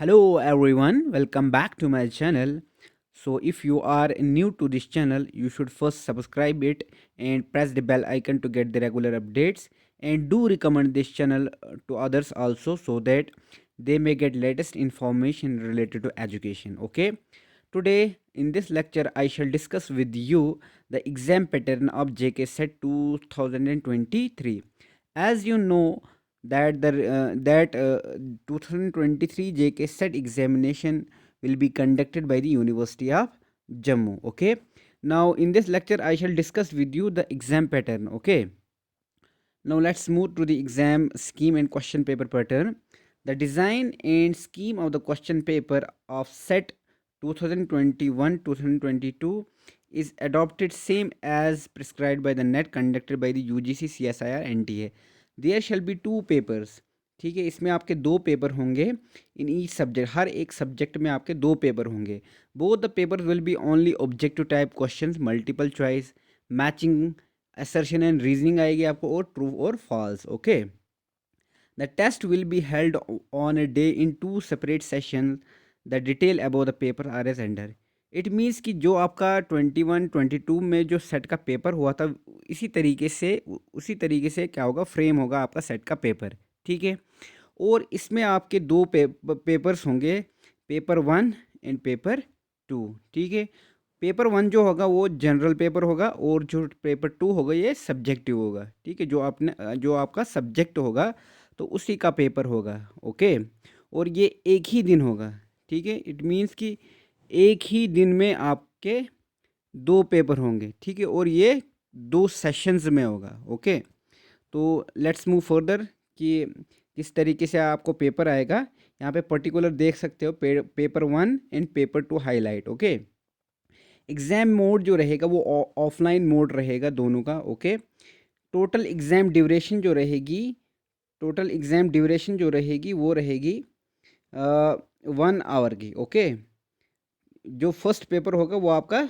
Hello everyone, welcome back to my channel. So if you are new to this channel, you should first subscribe it and press the bell icon to get the regular updates, and do recommend this channel to others also so that they may get latest information related to education. Okay? Today in this lecture I shall discuss with you the exam pattern of JK set 2023. As you know that 2023 JK set examination will be conducted by the University of Jammu. Okay, now in this lecture I shall discuss with you the exam pattern. Okay, now let's move to the exam scheme and question paper pattern. The design and scheme of the question paper of set 2021-2022 is adopted same as prescribed by the net conducted by the UGC CSIR NTA. There shall be two papers. ठीक है, इसमें आपके दो paper होंगे in each subject, हर एक subject में आपके दो पेपर होंगे. Both the paper will be only objective type questions, multiple choice, matching, assertion and reasoning आएगी आपको, और ट्रू और false. Okay, the test will be held on a day in two separate session. The detail about the paper are as under. It means कि जो आपका 21-22 में जो set का पेपर हुआ था, उसी तरीके से क्या होगा, फ्रेम होगा आपका सेट का पेपर. ठीक है, और इसमें आपके दो पेपर्स होंगे, पेपर 1 एंड पेपर 2. ठीक है, पेपर 1 जो होगा वो जनरल पेपर होगा, और जो पेपर 2 होगा ये सब्जेक्टिव होगा. ठीक है, जो आपका सब्जेक्ट होगा तो उसी का पेपर होगा. ओके, और ये एक ही दिन होगा. ठीक है, इट मीन्स कि एक ही दिन में आपके दो पेपर होंगे. ठीक है, और ये दो सेशंस में होगा. ओके, तो लेट्स मूव फर्दर कि किस तरीके से आपको पेपर आएगा. यहाँ पे पर्टिकुलर देख सकते हो, paper 1 and paper 2 highlight. Okay, exam mode जो रहेगा वो ऑफलाइन मोड रहेगा दोनों का. ओके, टोटल एग्ज़ाम ड्यूरेशन जो रहेगी वो रहेगी 1 आवर की. ओके, जो फर्स्ट पेपर होगा वो आपका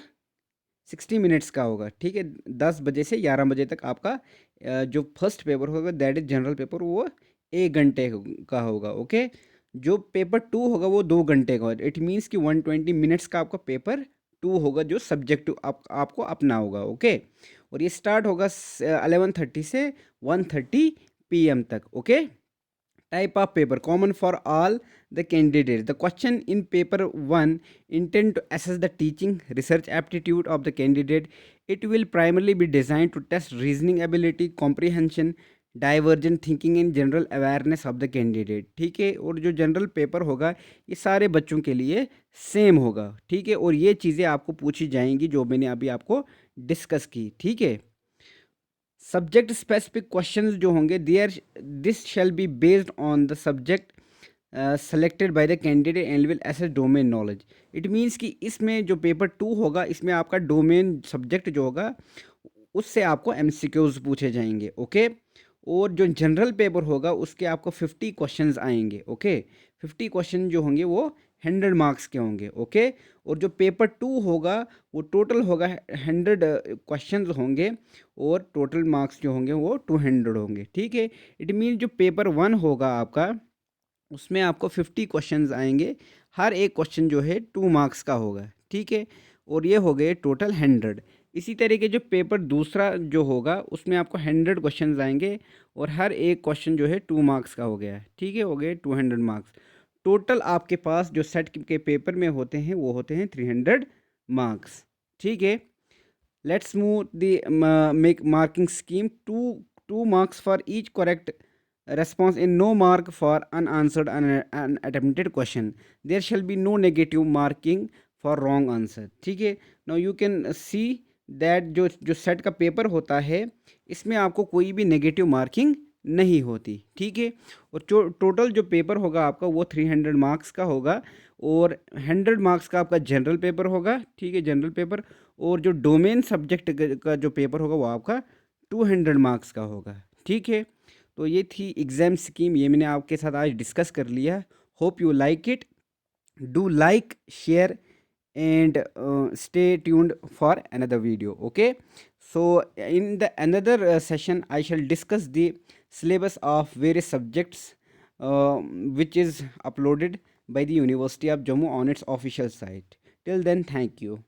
60 मिनट्स का होगा. ठीक है, 10 बजे से 11 बजे तक आपका जो फर्स्ट पेपर होगा दैट इज़ जनरल पेपर, वो 1 घंटे का होगा. ओके, जो पेपर 2 होगा वो 2 घंटे का होगा. इट मीन्स कि 120 मिनट्स का आपका पेपर 2 होगा, जो सब्जेक्ट आपको अपना होगा. ओके, और ये स्टार्ट होगा 11:30 से 1:30 PM तक. Okay, type of paper common for all the candidates. The question in paper 1 intend to assess the teaching research aptitude of the candidate. It will primarily be designed to test reasoning ability, comprehension, divergent thinking and general awareness of the candidate. ठीक है, और जो general paper होगा ये सारे बच्चों के लिए सेम होगा. ठीक है, और ये चीज़ें आपको पूछी जाएंगी जो मैंने अभी आपको डिस्कस की. ठीक है, सब्जेक्ट स्पेसिफिक क्वेश्चंस जो होंगे this shall be based on the subject selected by the candidate and will assess domain knowledge. It means कि इसमें जो पेपर 2 होगा इसमें आपका डोमेन सब्जेक्ट जो होगा उससे आपको MCQs पूछे जाएंगे. ओके, और जो जनरल पेपर होगा उसके आपको 50 क्वेश्चंस आएंगे. ओके, 50 क्वेश्चन जो होंगे वो 100 मार्क्स के होंगे. ओके, और जो पेपर 2 होगा वो टोटल होगा 100 क्वेश्चंस होंगे, और टोटल मार्क्स जो होंगे वो 200 होंगे. ठीक है, इट मीन जो पेपर 1 होगा आपका उसमें आपको 50 क्वेश्चंस आएंगे, हर एक क्वेश्चन जो है 2 मार्क्स का होगा. ठीक है, और ये हो गए टोटल 100. इसी तरीके जो पेपर दूसरा जो होगा उसमें आपको 100 क्वेश्चंस आएंगे, और हर एक क्वेश्चन जो है 2 मार्क्स का हो गया. ठीक है, हो गए 200 मार्क्स. टोटल आपके पास जो सेट के पेपर में होते हैं वो होते हैं 300 मार्क्स. ठीक है, let's move the make marking scheme. Two marks for each correct response and no mark for unanswered unattempted question. There shall be no negative marking for wrong answer. ठीक है, now you can see that जो set का paper होता है इसमें आपको कोई भी नेगेटिव मार्किंग नहीं होती. ठीक है, और जो टोटल जो पेपर होगा आपका वो 300 मार्क्स का होगा, और 100 मार्क्स का आपका जनरल पेपर होगा. ठीक है, जनरल पेपर, और जो डोमेन सब्जेक्ट का जो पेपर होगा वो आपका 200 मार्क्स का होगा. ठीक है, तो ये थी एग्ज़ाम स्कीम, ये मैंने आपके साथ आज डिस्कस कर लिया. Hope you like it. Do like, share and stay tuned for another video. Okay, so in the another session I shall discuss the syllabus of various subjects which is uploaded. by the University of Jammu on its official site. Till then, thank you.